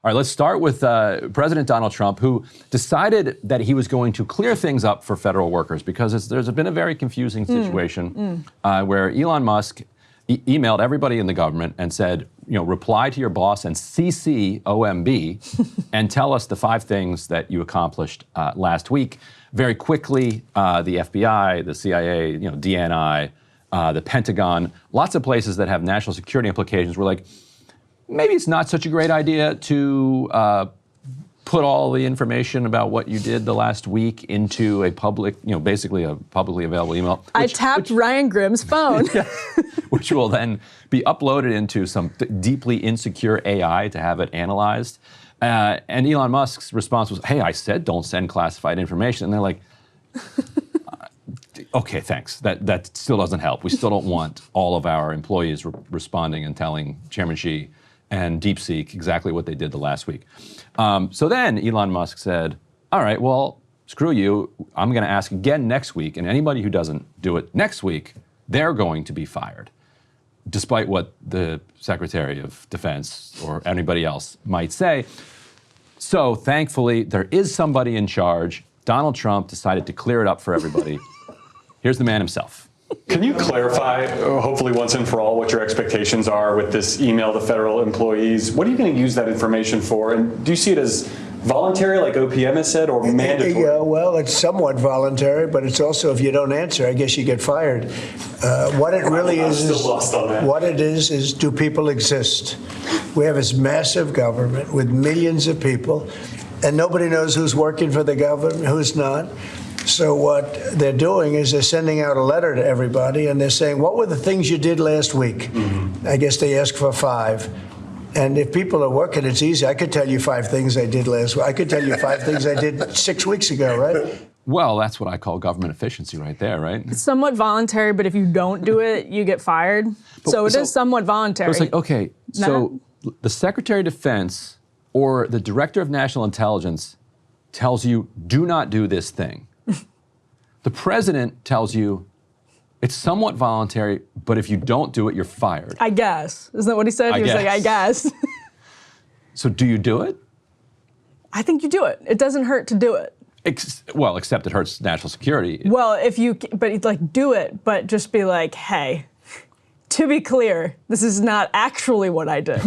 All right, let's start with President Donald Trump, who decided that he was going to President Donald Trump, who decided that he was going to clear things up for federal workers because there's been a very confusing situation where Elon Musk emailed everybody in the government and said, reply to your boss and CC OMB and tell us the 5 things that you accomplished last week. Very quickly, the FBI, the CIA, DNI, the Pentagon, lots of places that have national security implications were like, maybe it's not such a great idea to put all the information about what you did the last week into a public, basically a publicly available email. I tapped Ryan Grimm's phone. Which will then be uploaded into some deeply insecure AI to have it analyzed. And Elon Musk's response was, hey, I said don't send classified information. And they're like, okay, thanks. That still doesn't help. We still don't want all of our employees responding and telling Chairman Xi and DeepSeek exactly what they did the last week. So then Elon Musk said, all right, well, screw you. I'm going to ask again next week. And anybody who doesn't do it next week, they're going to be fired, despite what the Secretary of Defense or anybody else might say. So thankfully, there is somebody in charge. Donald Trump decided to clear it up for everybody. Here's the man himself. Can you clarify, hopefully once and for all, what your expectations are with this email to federal employees? What are you going to use that information for? And do you see it as voluntary, like OPM has said, or mandatory? Yeah, well, it's somewhat voluntary, but it's also, if you don't answer, I guess you get fired. What it really what it is do people exist? We have this massive government with millions of people, and nobody knows who's working for the government, who's not. So what they're doing is they're sending out a letter to everybody, and they're saying, what were the things you did last week? I guess they ask for 5. And if people are working, it's easy. I could tell you 5 things I did last week. I could tell you 5 things I did 6 weeks ago, right? Well, that's what I call government efficiency right there, right? It's somewhat voluntary, but if you don't do it, you get fired. So it is somewhat voluntary. It's like, okay, so the Secretary of Defense or the Director of National Intelligence tells you, do not do this thing. The president tells you, it's somewhat voluntary, but if you don't do it, you're fired. I guess. Isn't that what he said? He was like, I guess. So do you do it? I think you do it. It doesn't hurt to do it. Well, except it hurts national security. Well, but it's like, do it, but just be like, hey, to be clear, this is not actually what I did.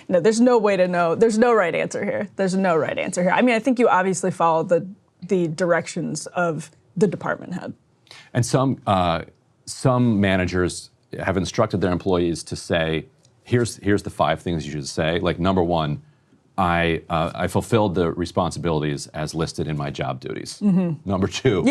No, there's no way to know. There's no right answer here. There's no right answer here. I mean, I think you obviously follow the directions of the department head. And some managers have instructed their employees to say, here's the 5 things you should say. Like, number 1, I fulfilled the responsibilities as listed in my job duties. Number 2,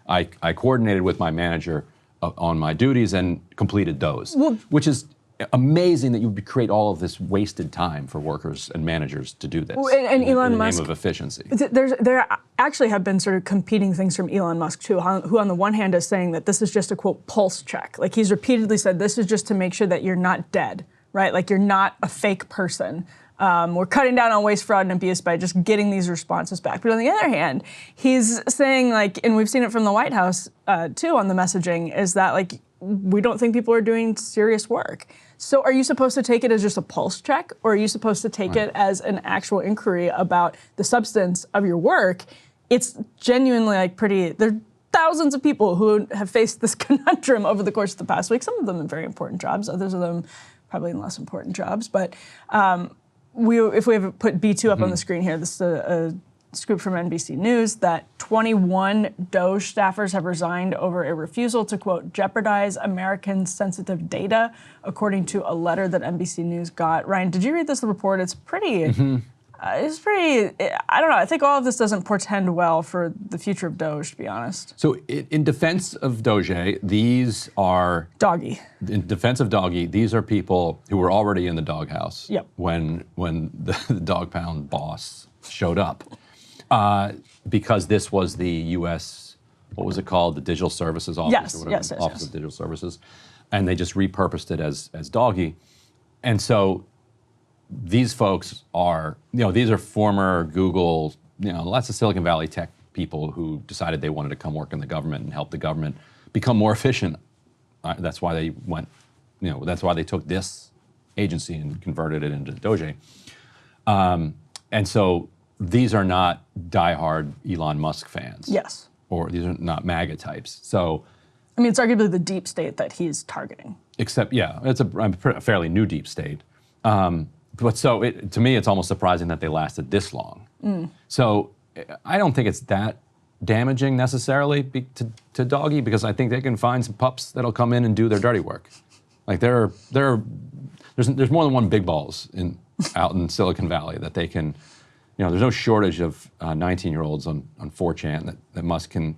I coordinated with my manager on my duties and completed those, which is amazing that you would create all of this wasted time for workers and managers to do this and Elon in the Musk, name of efficiency. There actually have been sort of competing things from Elon Musk too, who on the one hand is saying that this is just a, quote, pulse check. Like, he's repeatedly said this is just to make sure that you're not dead, right? Like, you're not a fake person. We're cutting down on waste, fraud, and abuse by just getting these responses back. But on the other hand, he's saying, like, and we've seen it from the White House too on the messaging, is that, like, we don't think people are doing serious work. So are you supposed to take it as just a pulse check, or are you supposed to take it as an actual inquiry about the substance of your work? It's genuinely like there are thousands of people who have faced this conundrum over the course of the past week, some of them in very important jobs, others of them probably in less important jobs. But if we have put B2 up on the screen here, this is a scoop from NBC News that 21 DOGE staffers have resigned over a refusal to, quote, jeopardize American sensitive data, according to a letter that NBC News got. Ryan, did you read this report? It's pretty, I don't know, I think all of this doesn't portend well for the future of DOGE, to be honest. So in defense of DOGE, these are... Doggy. In defense of Doggy, these are people who were already in the doghouse when the dog pound boss showed up. Because this was the U.S., what was it called? The Digital Services Office, or whatever, Office of Digital Services. And they just repurposed it as Doggy. And so these folks are, these are former Google, lots of Silicon Valley tech people who decided they wanted to come work in the government and help the government become more efficient. That's why they took this agency and converted it into DOGE. And so these are not diehard Elon Musk fans. Yes. Or these are not MAGA types. So, I mean, it's arguably the deep state that he's targeting. Except, yeah, it's a fairly new deep state. But so, to me, it's almost surprising that they lasted this long. So I don't think it's that damaging necessarily to Doggy, because I think they can find some pups that'll come in and do their dirty work. Like there's more than one big balls out in Silicon Valley that they can, there's no shortage of 19-year-olds on 4chan that Musk can,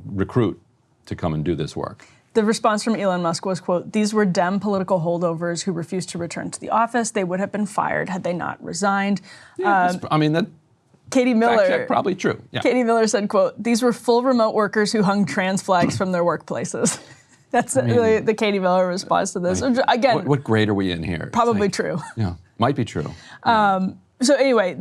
recruit to come and do this work. The response from Elon Musk was, quote, "These were Dem political holdovers who refused to return to the office. They would have been fired had they not resigned." Yeah, Katie Miller, probably true. Yeah. Katie Miller said, quote, "These were full remote workers who hung trans flags from their workplaces." That's the Katie Miller response to this. Again, what grade are we in here? Probably true. Yeah, might be true. So anyway,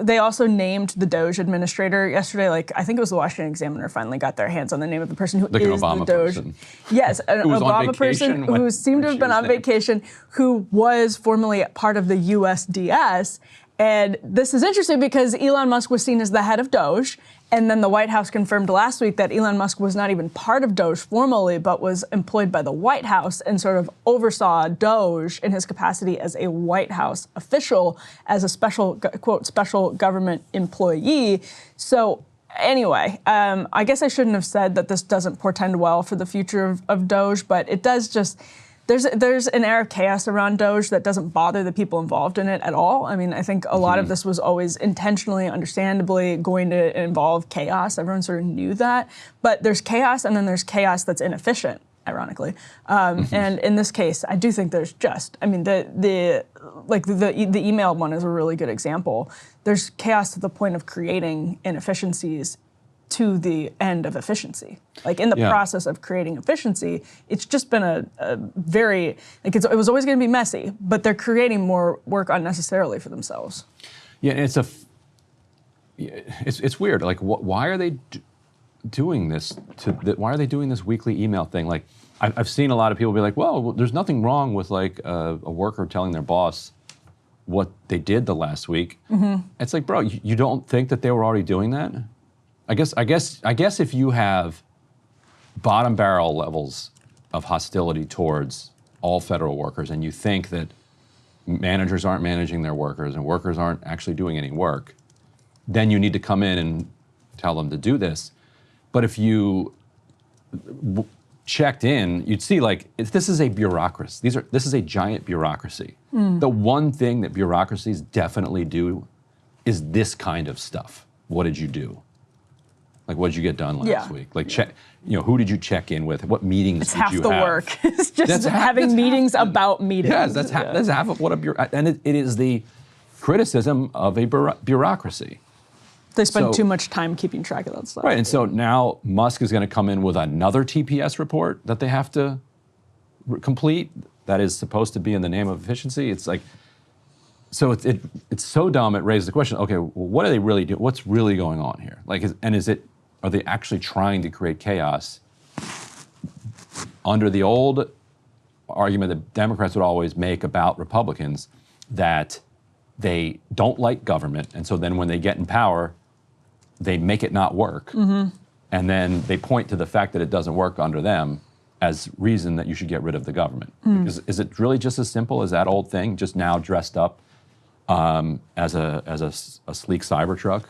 they also named the DOGE administrator yesterday. Like, I think it was the Washington Examiner finally got their hands on the name of the person who is Obama the DOGE. Person. Yes, an Obama person who seemed to have been on vacation, who was formerly part of the USDS. And this is interesting because Elon Musk was seen as the head of DOGE, and then the White House confirmed last week that Elon Musk was not even part of DOGE formally, but was employed by the White House and sort of oversaw DOGE in his capacity as a White House official, as a special, quote, special government employee. So anyway, I guess I shouldn't have said that this doesn't portend well for the future of DOGE, but it does just... There's an air of chaos around DOGE that doesn't bother the people involved in it at all. I mean, I think a lot of this was always intentionally, understandably going to involve chaos. Everyone sort of knew that. But there's chaos, and then there's chaos that's inefficient, ironically. And in this case, I do think there's the email one is a really good example. There's chaos to the point of creating inefficiencies to the end of efficiency. Like in the process of creating efficiency, it's just been a very, it was always going to be messy, but they're creating more work unnecessarily for themselves. Yeah, and it's weird. Like, why are they doing this? Why are they doing this weekly email thing? Like, I've seen a lot of people be like, well, there's nothing wrong with like a worker telling their boss what they did the last week. It's like, bro, you don't think that they were already doing that? I guess if you have bottom barrel levels of hostility towards all federal workers, and you think that managers aren't managing their workers and workers aren't actually doing any work, then you need to come in and tell them to do this. But if you checked in, you'd see like this is a bureaucracy. This is a giant bureaucracy. The one thing that bureaucracies definitely do is this kind of stuff. What did you do? Like, what did you get done last week? Like, who did you check in with? What meetings did you have? It's half the work. It's just having meetings about meetings. Yes, that's half of what and it is the criticism of a bureaucracy. They spend too much time keeping track of that stuff. Right, and so now Musk is going to come in with another TPS report that they have to complete that is supposed to be in the name of efficiency. It's like, so it's so dumb. It raises the question. Okay, well, what are they really doing? What's really going on here? Like, are they actually trying to create chaos under the old argument that Democrats would always make about Republicans, that they don't like government, and so then when they get in power, they make it not work, and then they point to the fact that it doesn't work under them as reason that you should get rid of the government. Because is it really just as simple as that old thing, just now dressed up as a sleek Cybertruck?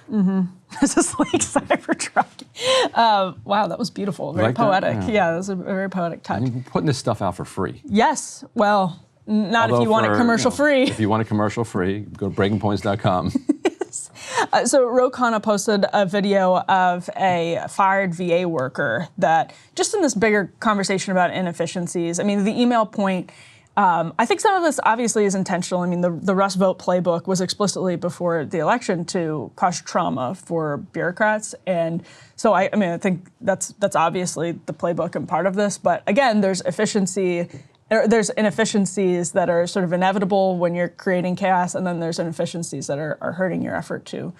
As a sleek Cybertruck. Wow, that was beautiful. Very poetic. Yeah, that was a very poetic touch. You're putting this stuff out for free. Yes. Well, not if you want it commercial free. If you want it commercial free, go to breakingpoints.com. So Ro Khanna posted a video of a fired VA worker that, just in this bigger conversation about inefficiencies, I mean, the email point, I think some of this obviously is intentional. I mean, the Rust vote playbook was explicitly before the election to cause trauma for bureaucrats. And so, I think that's obviously the playbook and part of this. But again, there's inefficiencies that are sort of inevitable when you're creating chaos, and then there's inefficiencies that are hurting your effort to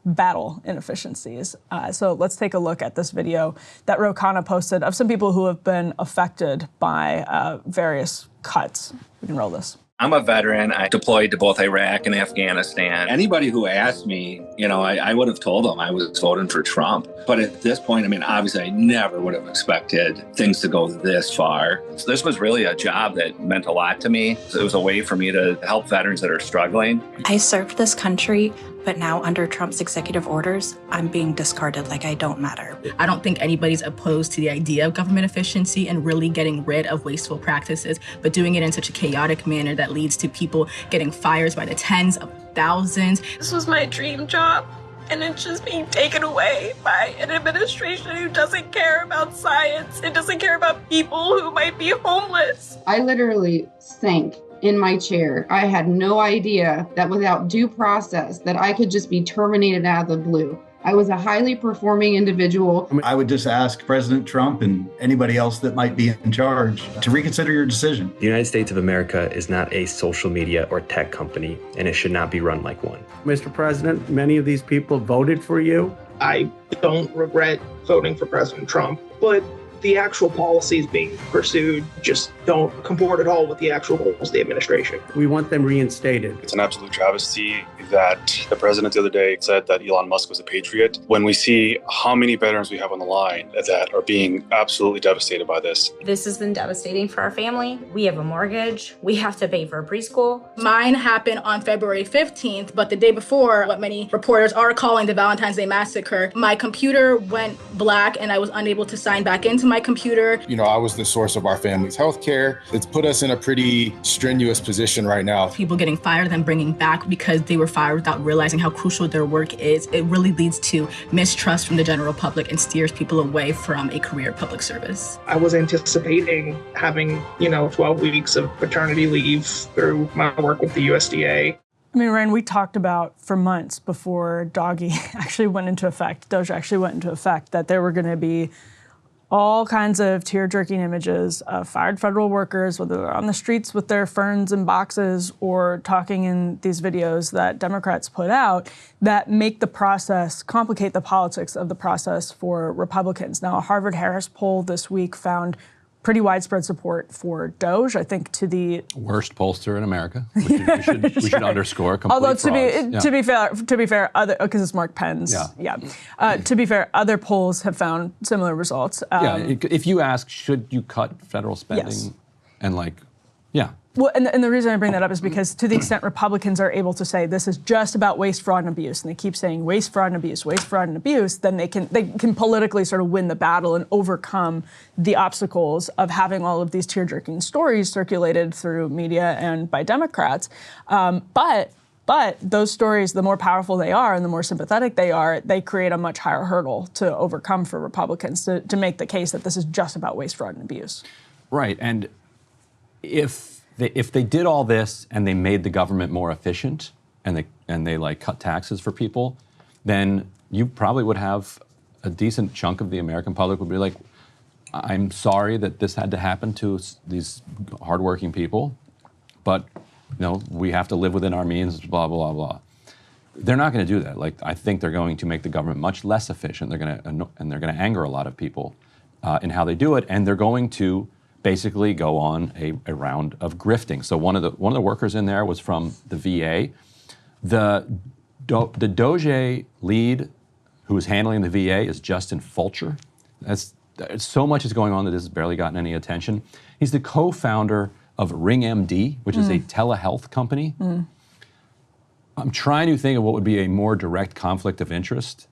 battle inefficiencies. So let's take a look at this video that Ro Khanna posted of some people who have been affected by various cuts. We can roll this. I'm a veteran. I deployed to both Iraq and Afghanistan. Anybody who asked me, I would have told them I was voting for Trump. But at this point, obviously I never would have expected things to go this far. So this was really a job that meant a lot to me. So it was a way for me to help veterans that are struggling. I served this country, but now under Trump's executive orders, I'm being discarded like I don't matter. I don't think anybody's opposed to the idea of government efficiency and really getting rid of wasteful practices, but doing it in such a chaotic manner that leads to people getting fired by the tens of thousands. This was my dream job, and it's just being taken away by an administration who doesn't care about science. It doesn't care about people who might be homeless. I literally sank in my chair. I had no idea that without due process that I could just be terminated out of the blue. I was a highly performing individual. I would just ask President Trump and anybody else that might be in charge to reconsider your decision. The United States of America is not a social media or tech company, and it should not be run like one. Mr. President, many of these people voted for you. I don't regret voting for President Trump, but the actual policies being pursued just don't comport at all with the actual goals of the administration. We want them reinstated. It's an absolute travesty that the president the other day said that Elon Musk was a patriot. When we see how many veterans we have on the line that are being absolutely devastated by this. This has been devastating for our family. We have a mortgage. We have to pay for a preschool. Mine happened on February 15th, but the day before, what many reporters are calling the Valentine's Day Massacre, my computer went black and I was unable to sign back into my computer. I was the source of our family's health care. It's put us in a pretty strenuous position right now. People getting fired and bringing back because they were fired without realizing how crucial their work is. It really leads to mistrust from the general public and steers people away from a career in public service. I was anticipating having, 12 weeks of paternity leave through my work with the USDA. Ryan, we talked about for months before DOGE actually went into effect, DOGE actually went into effect, that there were going to be all kinds of tear-jerking images of fired federal workers, whether they're on the streets with their ferns and boxes or talking in these videos that Democrats put out that make the process, complicate the politics of the process for Republicans. Now, a Harvard-Harris poll this week found pretty widespread support for DOGE, I think, to the worst pollster in America. We should underscore. Although to be fair, other because it's Mark Penn's. To be fair, other polls have found similar results. If you ask, should you cut federal spending, yes. and Well, and the reason I bring that up is because to the extent Republicans are able to say this is just about waste, fraud, and abuse, and they keep saying waste, fraud, and abuse, waste, fraud, and abuse, then they can politically sort of win the battle and overcome the obstacles of having all of these tear-jerking stories circulated through media and by Democrats. But those stories, the more powerful they are and the more sympathetic they are, they create a much higher hurdle to overcome for Republicans to make the case that this is just about waste, fraud, and abuse. Right, and if they did all this and they made the government more efficient and they cut taxes for people, then you probably would have a decent chunk of the American public would be like, I'm sorry that this had to happen to these hardworking people, but we have to live within our means, blah, blah, blah. They're not going to do that. I think they're going to make the government much less efficient. They're going to anger a lot of people in how they do it, and they're going to basically go on a round of grifting. So one of the workers in there was from the VA. The DOGE lead who is handling the VA is Justin Fulcher. So much is going on that this has barely gotten any attention. He's the co-founder of RingMD, which is a telehealth company. I'm trying to think of what would be a more direct conflict of interest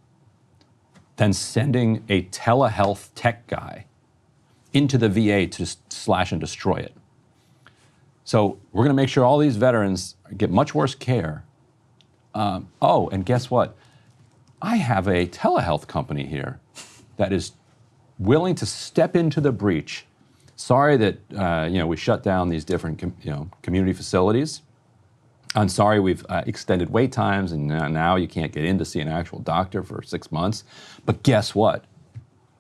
than sending a telehealth tech guy into the VA to slash and destroy it. So we're going to make sure all these veterans get much worse care. And guess what? I have a telehealth company here that is willing to step into the breach. Sorry that we shut down these different community facilities. I'm sorry we've extended wait times and now you can't get in to see an actual doctor for 6 months. But guess what?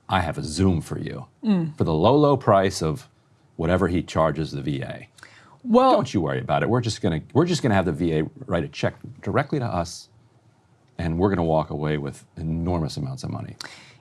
I have a Zoom for you for the low price of whatever he charges the VA. Well, don't you worry about it. We're just gonna have the VA write a check directly to us, and we're gonna walk away with enormous amounts of money.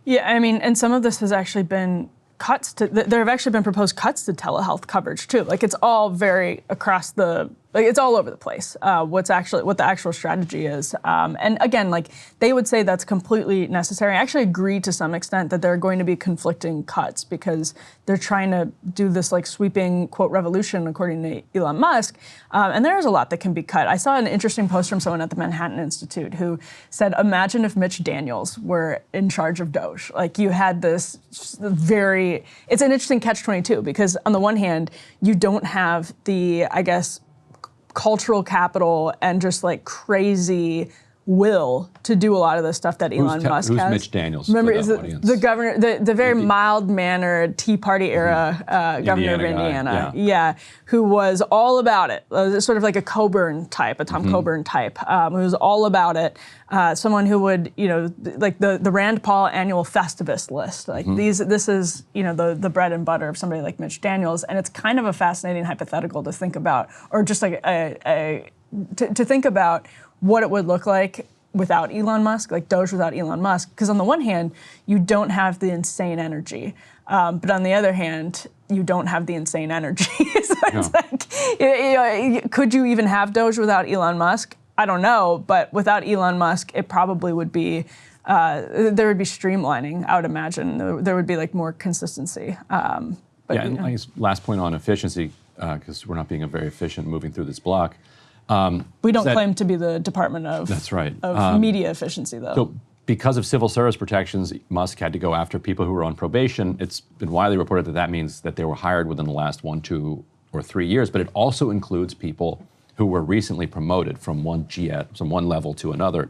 Yeah, and some of this has actually been there have actually been proposed cuts to telehealth coverage too. It's all very across the Like it's all over the place. What the actual strategy is, and again, like they would say that's completely necessary. I actually agree to some extent that there are going to be conflicting cuts because they're trying to do this like sweeping quote revolution, according to Elon Musk, and there is a lot that can be cut. I saw an interesting post from someone at the Manhattan Institute who said, "Imagine if Mitch Daniels were in charge of DOGE. Like you had this it's an interesting catch-22 because on the one hand, you don't have the, I guess, cultural capital and just like crazy will to do a lot of the stuff that Elon Musk who's has. Mitch Daniels? Remember, is the governor, the very mild-mannered Tea Party era governor of Indiana, who was all about it. Sort of like a Coburn type, a Tom Coburn type, who was all about it. Someone who would, like the Rand Paul annual Festivus list. Like this is, the bread and butter of somebody like Mitch Daniels, and it's kind of a fascinating hypothetical to think about, or just like to think about what it would look like without Elon Musk, like DOGE without Elon Musk. Because on the one hand, you don't have the insane energy, but on the other hand, you don't have the insane energy. So it's like, could you even have DOGE without Elon Musk? I don't know, but without Elon Musk, it probably would be, there would be streamlining, I would imagine. There would be like more consistency. And I guess last point on efficiency, because we're not being very efficient moving through this block. We don't claim to be the Department of That's right. Of media efficiency, though. So because of civil service protections, Musk had to go after people who were on probation. It's been widely reported that that means that they were hired within the last 1, 2, or 3 years, but it also includes people who were recently promoted from one level to another.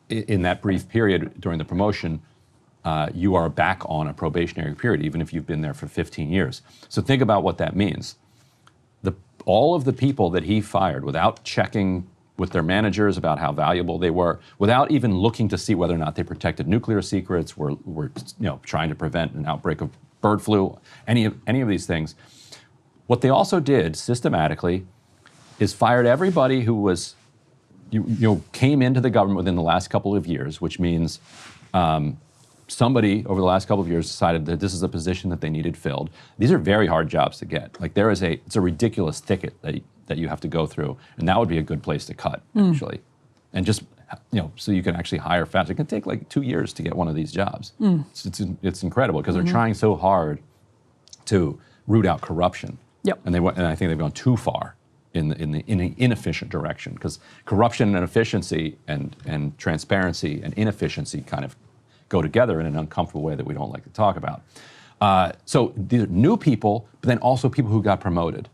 In that brief period during the promotion, you are back on a probationary period, even if you've been there for 15 years. So think about what that means. All of the people that he fired without checking with their managers about how valuable they were, without even looking to see whether or not they protected nuclear secrets, were trying to prevent an outbreak of bird flu, any of these things. What they also did systematically is fired everybody who was, came into the government within the last couple of years, which means somebody over the last couple of years decided that this is a position that they needed filled. These are very hard jobs to get. Like it's a ridiculous thicket that you have to go through, and that would be a good place to cut, actually. And just, so you can actually hire fast. It can take like 2 years to get one of these jobs. It's incredible because they're trying so hard to root out corruption. And I think they've gone too far in the inefficient direction, because corruption and efficiency and transparency and inefficiency kind of go together in an uncomfortable way that we don't like to talk about. So these are new people, but then also people who got promoted.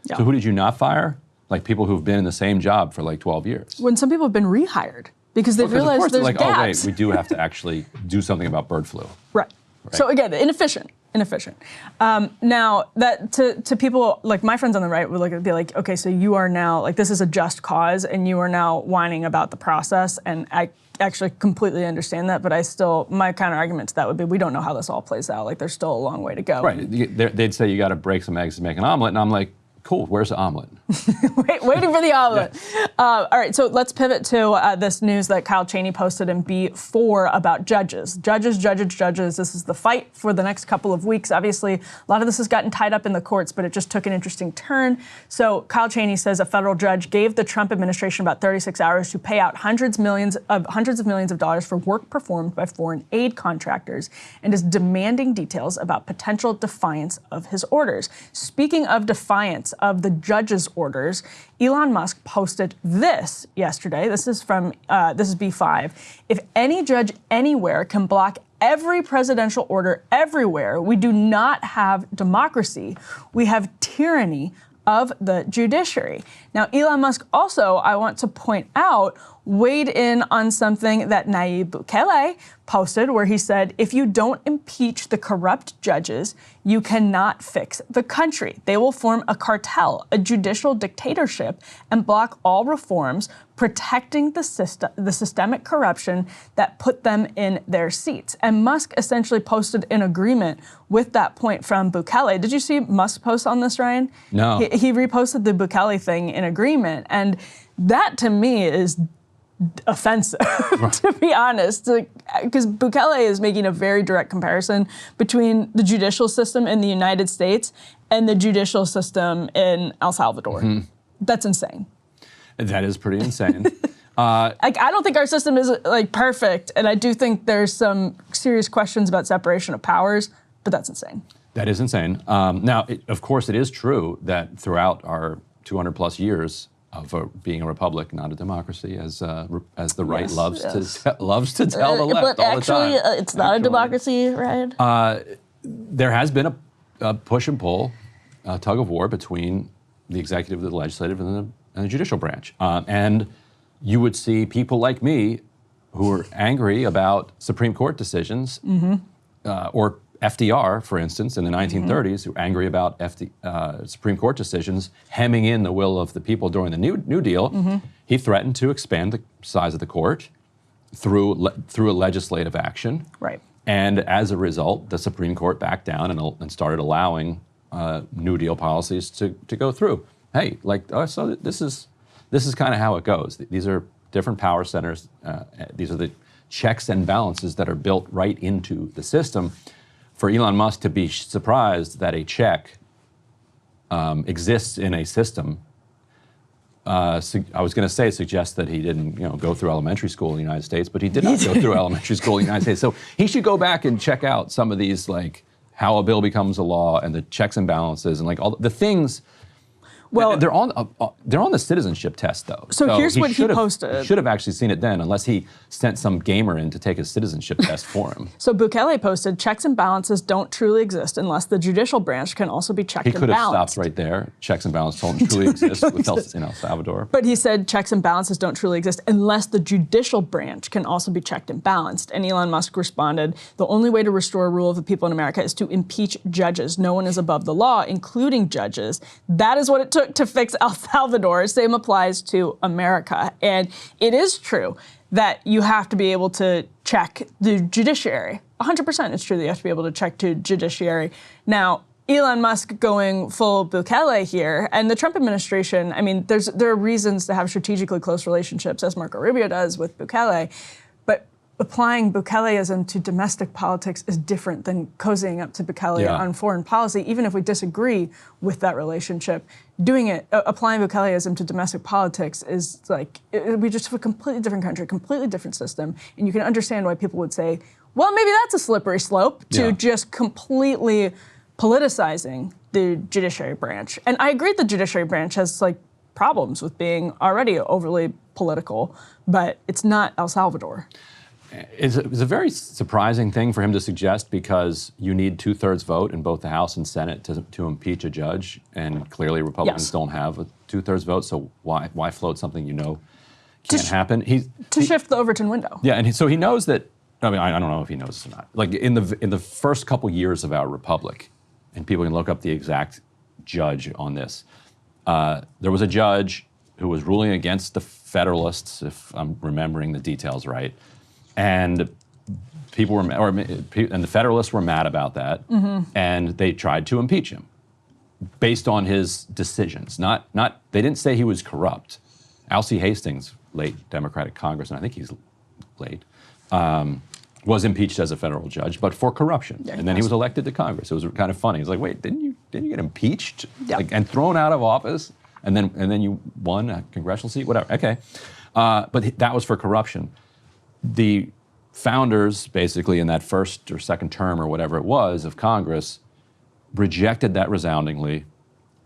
So who did you not fire? Like people who've been in the same job for like 12 years. When some people have been rehired because they've realized there's gaps. Oh wait, we do have to actually do something about bird flu. Right. So again, inefficient. Now, that to people like my friends on the right would be like, okay, so you are now like, this is a just cause, and you are now whining about the process, and I actually completely understand that, but my counter argument to that would be, we don't know how this all plays out. Like, there's still a long way to go. Right. They'd say you got to break some eggs to make an omelet, and I'm like, cool, where's the omelet? Waiting for the omelet. All right, so let's pivot to this news that Kyle Cheney posted in B4 about judges. Judges. This is the fight for the next couple of weeks. Obviously, a lot of this has gotten tied up in the courts, but it just took an interesting turn. So Kyle Cheney says a federal judge gave the Trump administration about 36 hours to pay out hundreds of millions of dollars for work performed by foreign aid contractors, and is demanding details about potential defiance of his orders. Speaking of defiance of the judge's orders, Elon Musk posted this yesterday. This is B5. If any judge anywhere can block every presidential order everywhere, we do not have democracy. We have tyranny of the judiciary. Now, Elon Musk also, I want to point out, weighed in on something that Nayib Bukele posted, where he said, if you don't impeach the corrupt judges, you cannot fix the country. They will form a cartel, a judicial dictatorship, and block all reforms, protecting the systemic corruption that put them in their seats. And Musk essentially posted in agreement with that point from Bukele. Did you see Musk's post on this, Ryan? No. He reposted the Bukele thing in agreement, and that to me is offensive, to be honest, because Bukele is making a very direct comparison between the judicial system in the United States and the judicial system in El Salvador. That's insane. That is pretty insane. I don't think our system is like perfect, and I do think there's some serious questions about separation of powers, but that's insane. That is insane. Now, of course, it is true that throughout our 200 plus years of being a republic, not a democracy, as the right loves to tell the left but all the time. But it's not a democracy, right? There has been a push and pull, a tug of war between the executive, the legislative, and the judicial branch. And you would see people like me who are angry about Supreme Court decisions, or FDR, for instance, in the 1930s, who were angry about Supreme Court decisions, hemming in the will of the people during the New Deal. He threatened to expand the size of the court through a legislative action. Right. And as a result, the Supreme Court backed down and started allowing New Deal policies to go through. Hey, so this is kind of how it goes. These are different power centers. These are the checks and balances that are built right into the system. For Elon Musk to be surprised that a check exists in a system, I was going to say suggests that he didn't, go through elementary school in the United States, but he did not go through elementary school in the United States. So he should go back and check out some of these, like how a bill becomes a law and the checks and balances and like all the things. Well, they're on the citizenship test, though. So here's what he posted. He should have actually seen it then, unless he sent some gamer in to take a citizenship test for him. So Bukele posted, checks and balances don't truly exist unless the judicial branch can also be checked and balanced. He could have stopped right there. Checks and balances don't truly exist in El Salvador. But he said checks and balances don't truly exist unless the judicial branch can also be checked and balanced. And Elon Musk responded, the only way to restore rule of the people in America is to impeach judges. No one is above the law, including judges. That is what it took to fix El Salvador. Same applies to America. And it is true that you have to be able to check the judiciary. 100% it's true that you have to be able to check the judiciary. Now, Elon Musk going full Bukele here, and the Trump administration, I mean, there are reasons to have strategically close relationships, as Marco Rubio does with Bukele, but applying Bukeleism to domestic politics is different than cozying up to Bukele on foreign policy, even if we disagree with that relationship. Applying Bukeleism to domestic politics is like, we just have a completely different country, completely different system, and you can understand why people would say, well, maybe that's a slippery slope to just completely politicizing the judiciary branch. And I agree the judiciary branch has problems with being already overly political, but it's not El Salvador. It's a very surprising thing for him to suggest because you need 2/3 vote in both the House and Senate to impeach a judge, and clearly Republicans don't have a 2/3 vote, so why float something can't happen? To shift the Overton window. Yeah, and so he knows that. I mean, I don't know if he knows this or not. Like in the first couple years of our republic, and people can look up the exact judge on this. There was a judge who was ruling against the Federalists, if I'm remembering the details right. And and the Federalists were mad about that, and they tried to impeach him based on his decisions. They didn't say he was corrupt. Alcee Hastings, late Democratic Congressman, I think he's late, was impeached as a federal judge, but for corruption. And then he was elected to Congress. It was kind of funny. He's like, wait, didn't you get impeached and thrown out of office, and then you won a congressional seat, whatever? Okay, but that was for corruption. The founders, basically, in that first or second term or whatever it was of Congress, rejected that resoundingly,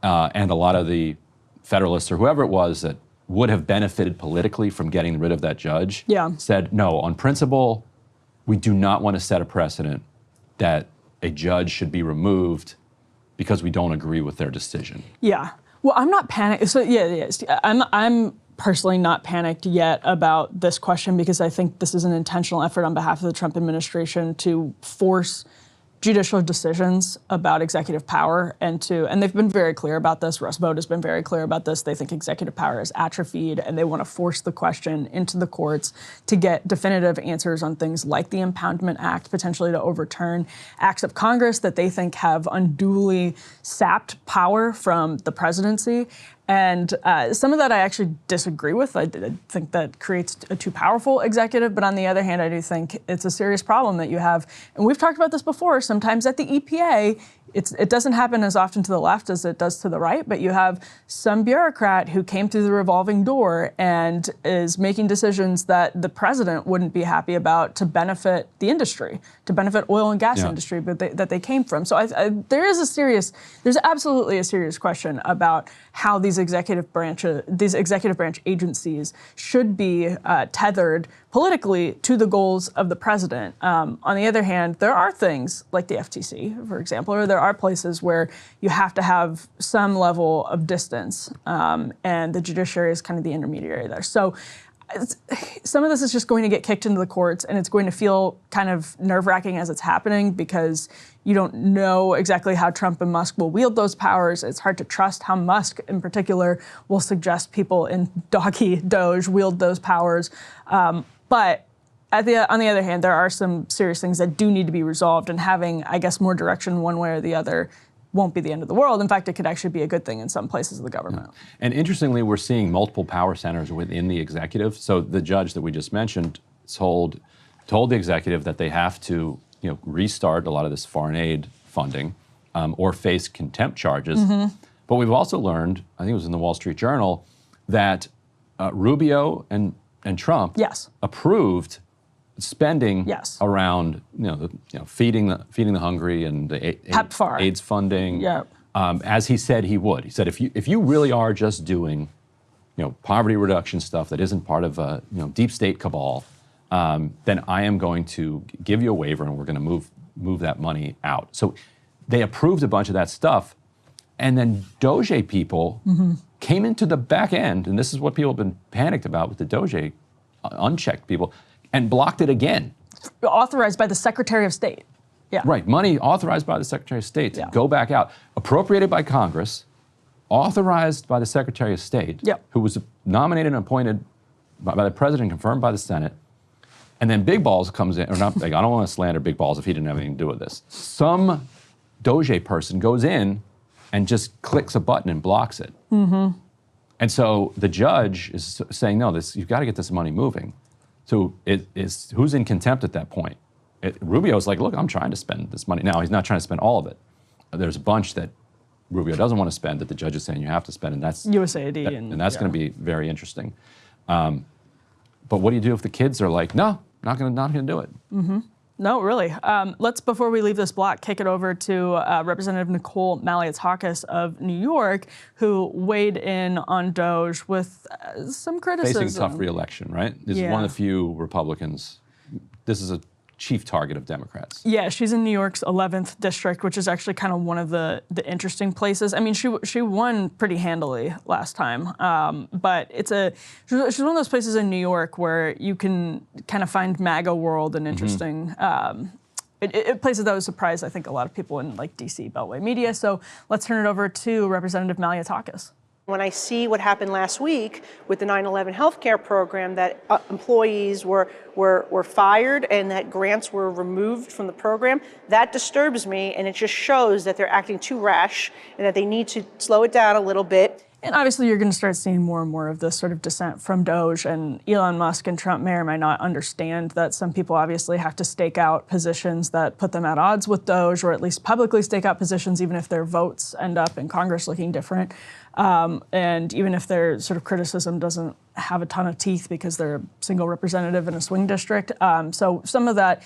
and a lot of the Federalists or whoever it was that would have benefited politically from getting rid of that judge said, no, on principle, we do not want to set a precedent that a judge should be removed because we don't agree with their decision. Yeah. Well, I'm not panicked. So I'm personally not panicked yet about this question because I think this is an intentional effort on behalf of the Trump administration to force judicial decisions about executive power and they've been very clear about this. Russ Vought has been very clear about this. They think executive power is atrophied and they want to force the question into the courts to get definitive answers on things like the Impoundment Act, potentially to overturn acts of Congress that they think have unduly sapped power from the presidency. And some of that I actually disagree with. I think that creates a too powerful executive. But on the other hand, I do think it's a serious problem that you have. And we've talked about this before. Sometimes at the EPA, it doesn't happen as often to the left as it does to the right, but you have some bureaucrat who came through the revolving door and is making decisions that the president wouldn't be happy about to benefit the industry, to benefit oil and gas industry, but that they came from. So there's absolutely a serious question about how these executive branch agencies should be tethered politically to the goals of the president. On the other hand, there are things like the FTC, for example, or there are places where you have to have some level of distance, and the judiciary is kind of the intermediary there. So some of this is just going to get kicked into the courts, and it's going to feel kind of nerve-wracking as it's happening because you don't know exactly how Trump and Musk will wield those powers. It's hard to trust how Musk, in particular, will suggest people in DOGE wield those powers. But on the other hand, there are some serious things that do need to be resolved, and having, I guess, more direction one way or the other won't be the end of the world. In fact, it could actually be a good thing in some places of the government. Yeah. And interestingly, we're seeing multiple power centers within the executive. So the judge that we just mentioned told the executive that they have to, restart a lot of this foreign aid funding or face contempt charges. Mm-hmm. But we've also learned, I think it was in the Wall Street Journal, that Rubio and Trump approved spending around feeding the hungry and the AIDS funding, as he said he would. He said if you really are just doing poverty reduction stuff that isn't part of a deep state cabal, then I am going to give you a waiver and we're going to move that money out. So they approved a bunch of that stuff, and then DOGE people came into the back end, and this is what people have been panicked about with the DOGE unchecked people, and blocked it again. Authorized by the Secretary of State. Yeah. Right, money authorized by the Secretary of State to go back out, appropriated by Congress, authorized by the Secretary of State, who was nominated and appointed by the President, confirmed by the Senate, and then Big Balls comes in, or not Big, I don't want to slander Big Balls if he didn't have anything to do with this. Some DOGE person goes in and just clicks a button and blocks it. Mm-hmm. And so the judge is saying, no, you've got to get this money moving. So who's in contempt at that point? Rubio's like, look, I'm trying to spend this money. Now, he's not trying to spend all of it. There's a bunch that Rubio doesn't want to spend that the judge is saying you have to spend, and that's USAID. And that's going to be very interesting. But what do you do if the kids are like, no, not going to do it? Mm-hmm. No, really. Let's, before we leave this block, kick it over to Representative Nicole Maliotakis of New York, who weighed in on DOGE with some criticism. Facing tough re-election, right? This is one of the few Republicans. This is a chief target of Democrats. Yeah, she's in New York's 11th district, which is actually kind of one of the interesting places. I mean, she won pretty handily last time, but she's one of those places in New York where you can kind of find MAGA world and interesting places that would surprise, I think, a lot of people in like DC Beltway media. So let's turn it over to Representative Maliotakis. When I see what happened last week with the 9/11 healthcare program, that employees were fired and that grants were removed from the program, that disturbs me, and it just shows that they're acting too rash and that they need to slow it down a little bit. And obviously, you're going to start seeing more and more of this sort of dissent from DOGE, and Elon Musk and Trump may or may not understand that some people obviously have to stake out positions that put them at odds with DOGE, or at least publicly stake out positions, even if their votes end up in Congress looking different. And even if their sort of criticism doesn't have a ton of teeth because they're a single representative in a swing district. So some of that,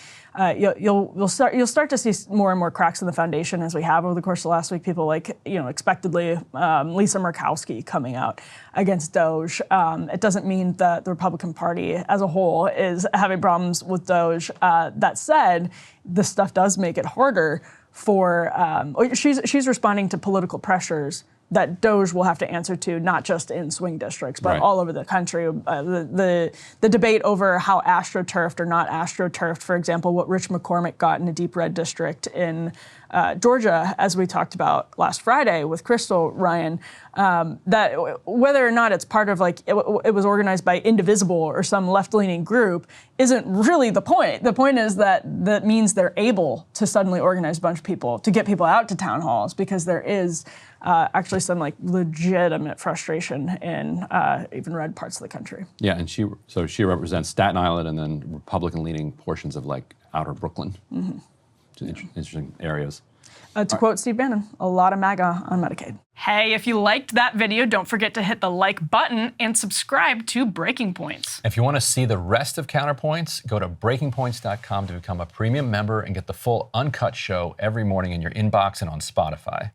you'll start to see more and more cracks in the foundation as we have over the course of the last week. People like, expectedly Lisa Murkowski coming out against DOGE. It doesn't mean that the Republican Party as a whole is having problems with DOGE. That said, this stuff does make it harder for, she's responding to political pressures that DOGE will have to answer to, not just in swing districts, but all over the country. The debate over how astroturfed or not astroturfed, for example, what Rich McCormick got in a deep red district in Georgia, as we talked about last Friday with Crystal Ryan, that whether or not it's part of it was organized by Indivisible or some left-leaning group isn't really the point. The point is that means they're able to suddenly organize a bunch of people to get people out to town halls, because there is actually some legitimate frustration in even red parts of the country. Yeah, and she represents Staten Island and then Republican-leaning portions of outer Brooklyn. Mm-hmm. Interesting areas. To quote Steve Bannon, a lot of MAGA on Medicaid. Hey, if you liked that video, don't forget to hit the like button and subscribe to Breaking Points. If you want to see the rest of Counterpoints, go to breakingpoints.com to become a premium member and get the full uncut show every morning in your inbox and on Spotify.